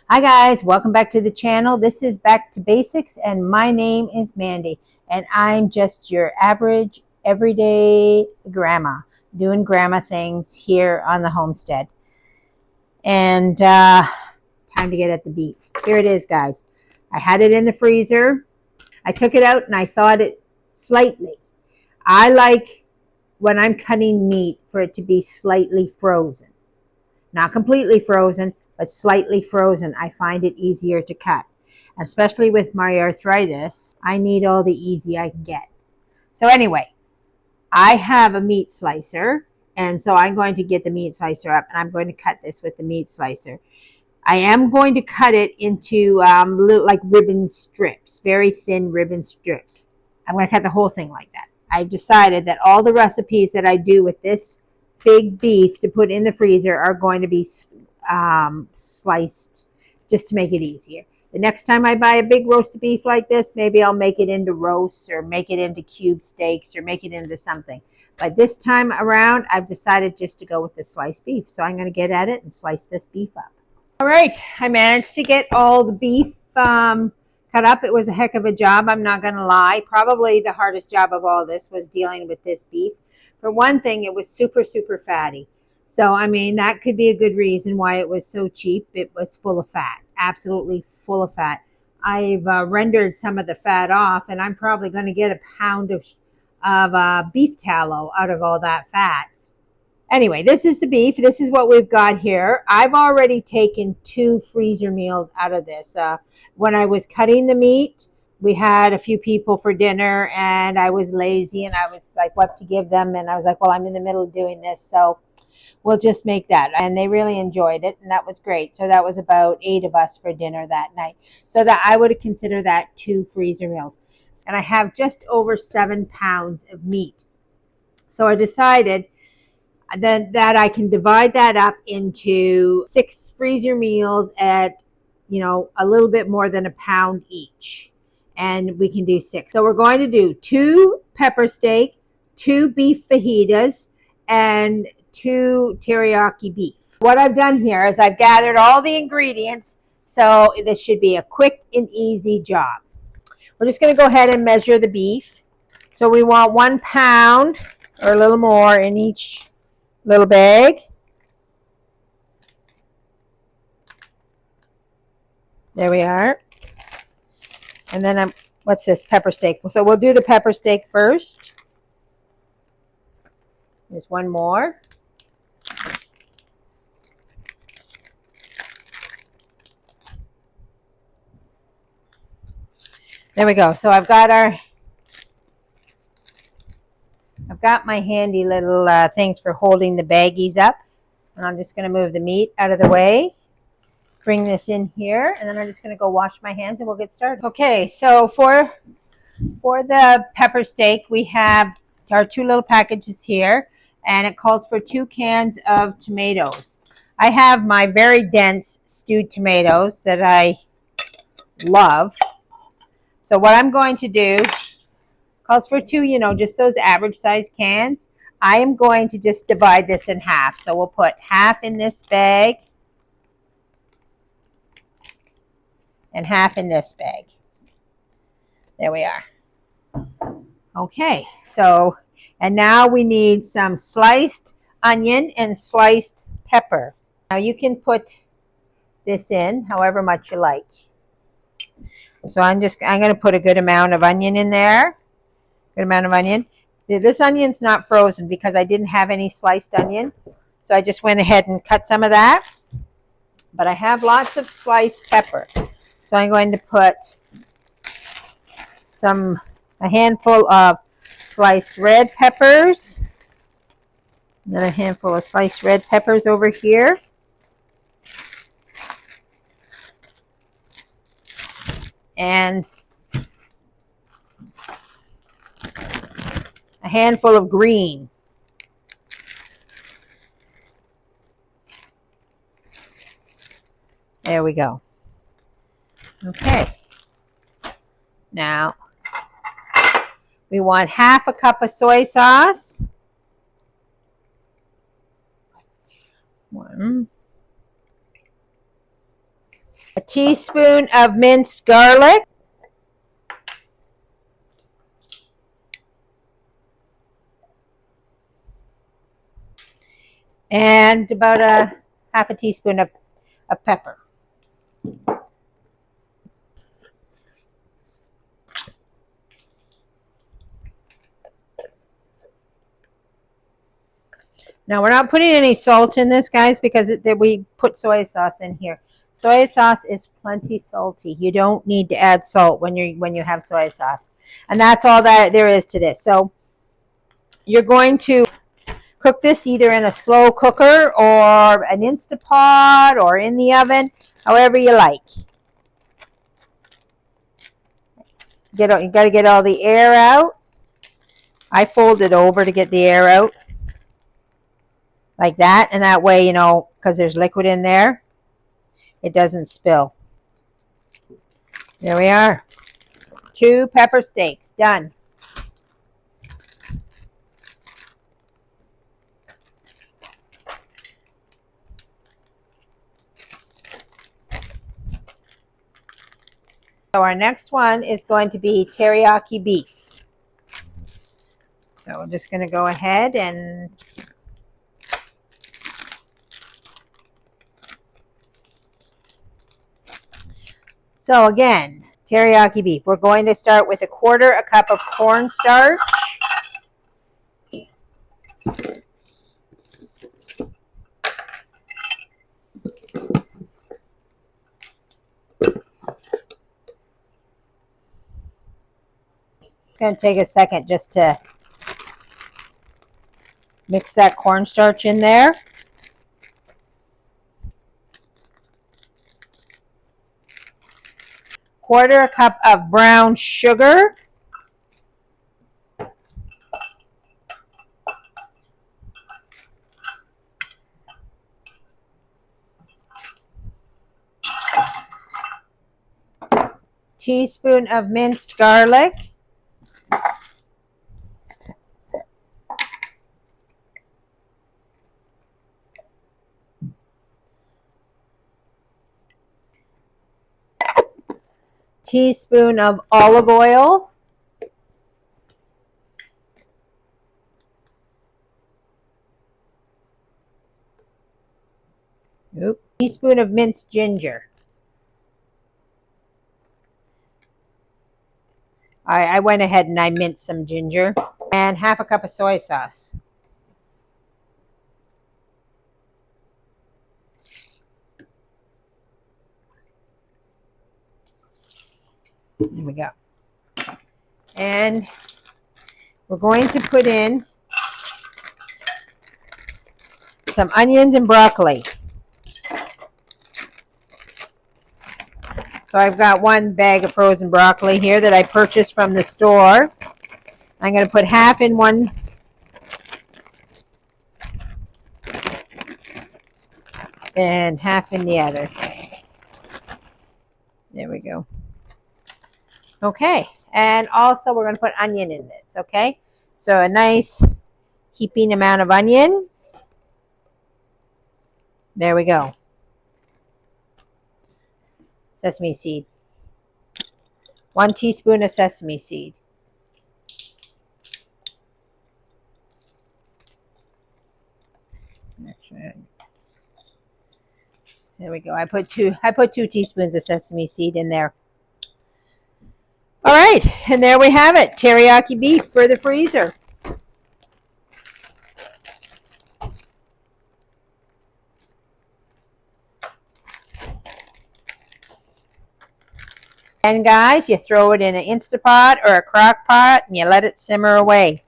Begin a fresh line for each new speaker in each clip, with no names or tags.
Hi guys, welcome back to the channel. This is Back to Basics and my name is Mandy and I'm just your average everyday grandma doing grandma things here on the homestead. And time to get at the beef. Here it is, guys. I had it in the freezer. I took it out and I thawed it slightly. I like when I'm cutting meat for it to be slightly frozen. Not completely frozen, but slightly frozen. I find it easier to cut. Especially with my arthritis, I need all the easy I can get. So anyway, I have a meat slicer, and so I'm going to get the meat slicer up, and I'm going to cut this with the meat slicer. I am going to cut it into like ribbon strips, very thin ribbon strips. I'm going to cut the whole thing like that. I've decided that all the recipes that I do with this big beef to put in the freezer are going to be sliced just to make it easier. The next time I buy a big roast of beef like this, maybe I'll make it into roasts or make it into cube steaks or make it into something. But this time around, I've decided just to go with the sliced beef. So I'm going to get at it and slice this beef up. All right, I managed to get all the beef cut up. It was a heck of a job, I'm not going to lie. Probably the hardest job of all this was dealing with this beef. For one thing, it was super, super fatty. So, I mean, that could be a good reason why it was so cheap. It was full of fat, absolutely full of fat. I've rendered some of the fat off, and I'm probably going to get a pound of beef tallow out of all that fat. Anyway, this is the beef. This is what we've got here. I've already taken 2 freezer meals out of this. When I was cutting the meat, we had a few people for dinner, and I was lazy, and I was like, what to give them? And I was like, well, I'm in the middle of doing this, so we'll just make that. And they really enjoyed it, and that was great. So that was about 8 of us for dinner that night. So that I would consider that 2 freezer meals. And I have just over 7 pounds of meat. So I decided that I can divide that up into 6 freezer meals at, a little bit more than a pound each. And we can do 6. So we're going to do 2 pepper steak, 2 beef fajitas, and 2 teriyaki beef. What I've done here is I've gathered all the ingredients, so this should be a quick and easy job. We're just going to go ahead and measure the beef. So we want 1 pound or a little more in each little bag. There we are. And then what's this? Pepper steak. So we'll do the pepper steak first. There's 1 more. There we go. So I've got my handy little things for holding the baggies up. And I'm just going to move the meat out of the way. Bring this in here. And then I'm just going to go wash my hands and we'll get started. Okay, so for the pepper steak, we have our 2 little packages here. And it calls for 2 cans of tomatoes. I have my very dense stewed tomatoes that I love. So what I'm going to do, calls for 2, just those average size cans. I am going to just divide this in half. So we'll put half in this bag and half in this bag. There we are. Okay, so, and now we need some sliced onion and sliced pepper. Now you can put this in however much you like. So I'm going to put a good amount of onion in there. Good amount of onion. This onion's not frozen because I didn't have any sliced onion. So I just went ahead and cut some of that. But I have lots of sliced pepper. So I'm going to put a handful of sliced red peppers. Another handful of sliced red peppers over here. And a handful of green. There we go. Okay. Now, we want half a cup of soy sauce. 1. teaspoon of minced garlic. And about a half a teaspoon of pepper. Now, we're not putting any salt in this, guys, because we put soy sauce in here. Soy sauce is plenty salty. You don't need to add salt when you have soy sauce. And that's all that there is to this. So you're going to cook this either in a slow cooker or an Instapot or in the oven, however you like. You got to get all the air out. I fold it over to get the air out. Like that, and that way, because there's liquid in there, it doesn't spill. There we are. 2 pepper steaks done. So our next one is going to be teriyaki beef. So we're just going to go ahead and so again, teriyaki beef. We're going to start with 1/4 cup of cornstarch. It's going to take a second just to mix that cornstarch in there. Quarter cup of brown sugar. Teaspoon of minced garlic. Teaspoon of olive oil. Teaspoon of minced ginger. I went ahead and I minced some ginger. And 1/2 cup of soy sauce. There we go. And we're going to put in some onions and broccoli. So I've got 1 bag of frozen broccoli here that I purchased from the store. I'm going to put half in one and half in the other. There we go. Okay, and also we're going to put onion in this, okay? So a nice heaping amount of onion. There we go. Sesame seed. 1 teaspoon of sesame seed. There we go. I put two teaspoons of sesame seed in there. All right, and there we have it. Teriyaki beef for the freezer. And guys, you throw it in an Instapot or a crock pot and you let it simmer away.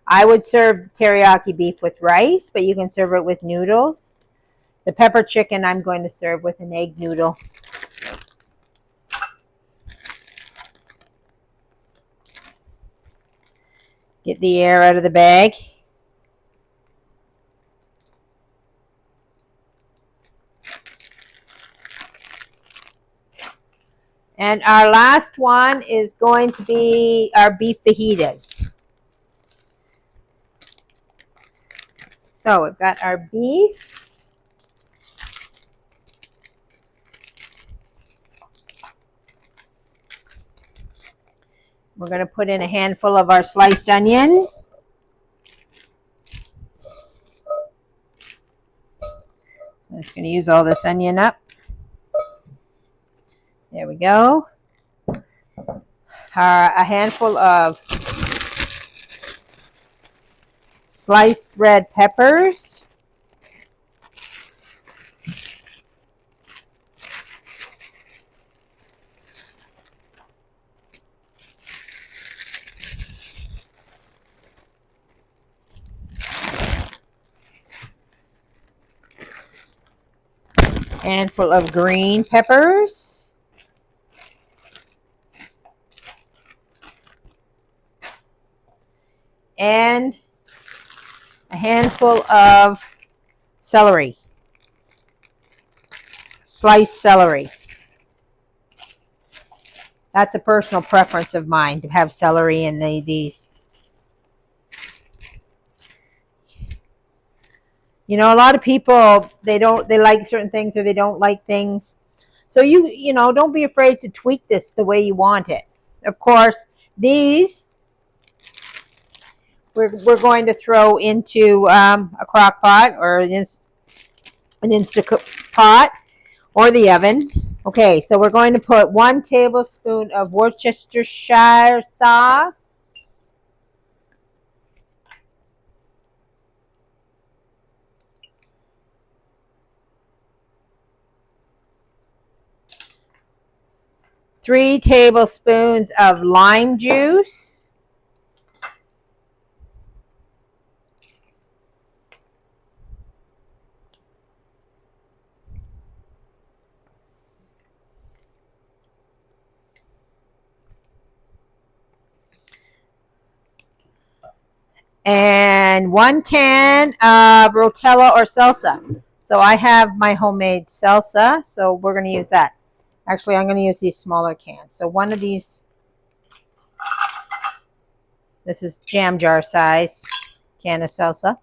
I would serve teriyaki beef with rice, but you can serve it with noodles. The pepper chicken I'm going to serve with an egg noodle. Get the air out of the bag. And our last one is going to be our beef fajitas. So we've got our beef. We're going to put in a handful of our sliced onion. I'm just going to use all this onion up. There we go. A handful of sliced red peppers. Handful of green peppers. And a handful of celery. Sliced celery. That's a personal preference of mine to have celery in these. You know, a lot of people, they like certain things or they don't like things. So you know, don't be afraid to tweak this the way you want it. Of course, these we're going to throw into a crock pot or an Instacook pot or the oven. Okay, so we're going to put 1 tablespoon of Worcestershire sauce. Three tablespoons of lime juice. And 1 can of rotel or salsa. So I have my homemade salsa, so we're going to use that. Actually, I'm going to use these smaller cans. So one of these, this is jam jar size can of salsa.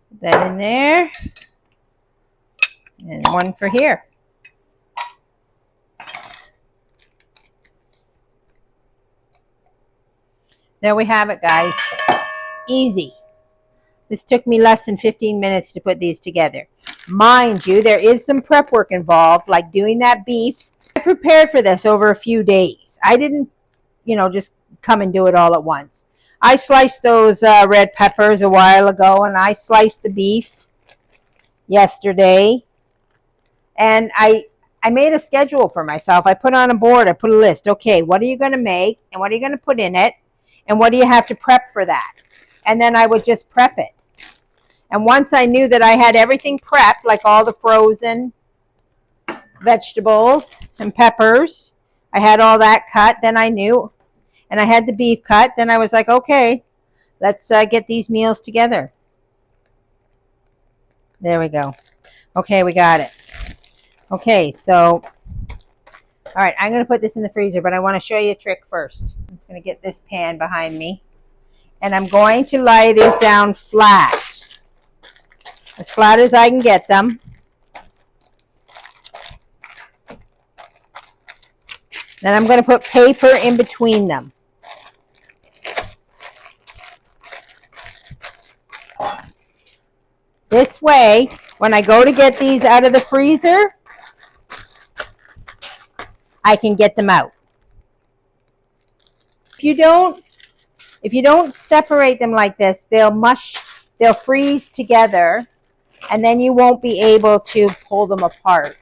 Put that in there. And 1 for here. There we have it, guys. Easy. This took me less than 15 minutes to put these together. Mind you, there is some prep work involved, like doing that beef. I prepared for this over a few days. I didn't, you know, just come and do it all at once. I sliced those red peppers a while ago, and I sliced the beef yesterday. And I made a schedule for myself. I put on a board, I put a list. Okay, what are you going to make, and what are you going to put in it? And what do you have to prep for that? And then I would just prep it. And once I knew that I had everything prepped, like all the frozen vegetables and peppers, I had all that cut, then I knew. And I had the beef cut, then I was like, okay, let's get these meals together. There we go. Okay, we got it. Okay, so, all right, I'm going to put this in the freezer, but I want to show you a trick first. I'm just going to get this pan behind me. And I'm going to lay these down flat. As flat as I can get them. Then I'm going to put paper in between them. This way, when I go to get these out of the freezer, I can get them out. If you don't separate them like this, they'll freeze together, and then you won't be able to pull them apart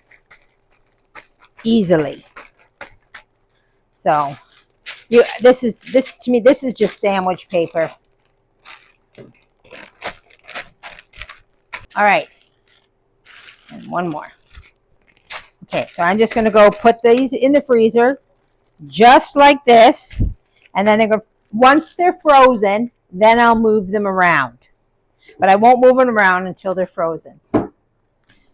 easily. So, this to me, this is just sandwich paper. All right, and 1 more. Okay, so I'm just going to go put these in the freezer, just like this, and then once they're frozen, then I'll move them around. But I won't move them around until they're frozen.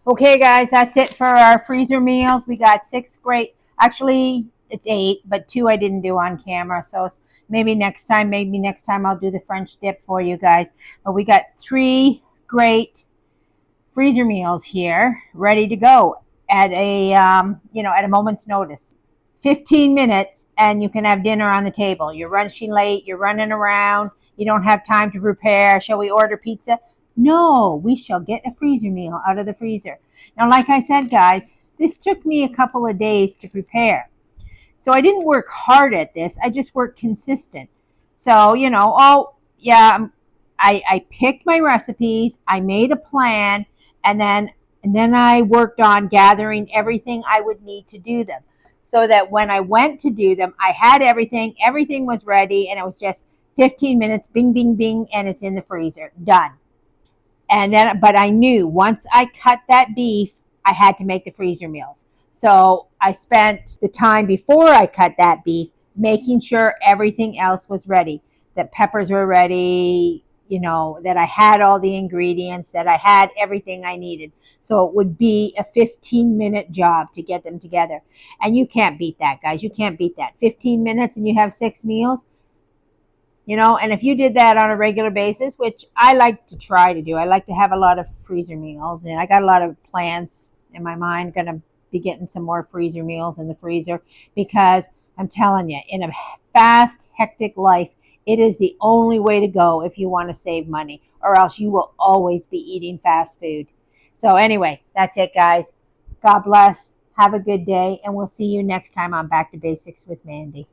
Okay, guys, that's it for our freezer meals. We got 6 great, actually, it's 8, but 2 I didn't do on camera. So maybe next time I'll do the French dip for you guys. But we got 3 great freezer meals here ready to go at at a moment's notice. 15 minutes and you can have dinner on the table. You're rushing late, you're running around, you don't have time to prepare. Shall we order pizza? No, we shall get a freezer meal out of the freezer. Now, like I said, guys, this took me a couple of days to prepare. So I didn't work hard at this. I just worked consistent. So, I picked my recipes, I made a plan, and then I worked on gathering everything I would need to do them. So that when I went to do them, I had everything was ready, and it was just 15 minutes, bing, bing, bing, and it's in the freezer. Done. But I knew once I cut that beef, I had to make the freezer meals. So I spent the time before I cut that beef making sure everything else was ready, that peppers were ready, that I had all the ingredients, that I had everything I needed. So it would be a 15-minute job to get them together. And you can't beat that, guys. You can't beat that. 15 minutes and you have 6 meals. And if you did that on a regular basis, which I like to try to do, I like to have a lot of freezer meals, and I got a lot of plans in my mind. Going to be getting some more freezer meals in the freezer, because I'm telling you, in a fast, hectic life, it is the only way to go if you want to save money, or else you will always be eating fast food. So anyway, that's it, guys. God bless. Have a good day, and we'll see you next time on Back to Basics with Mandy.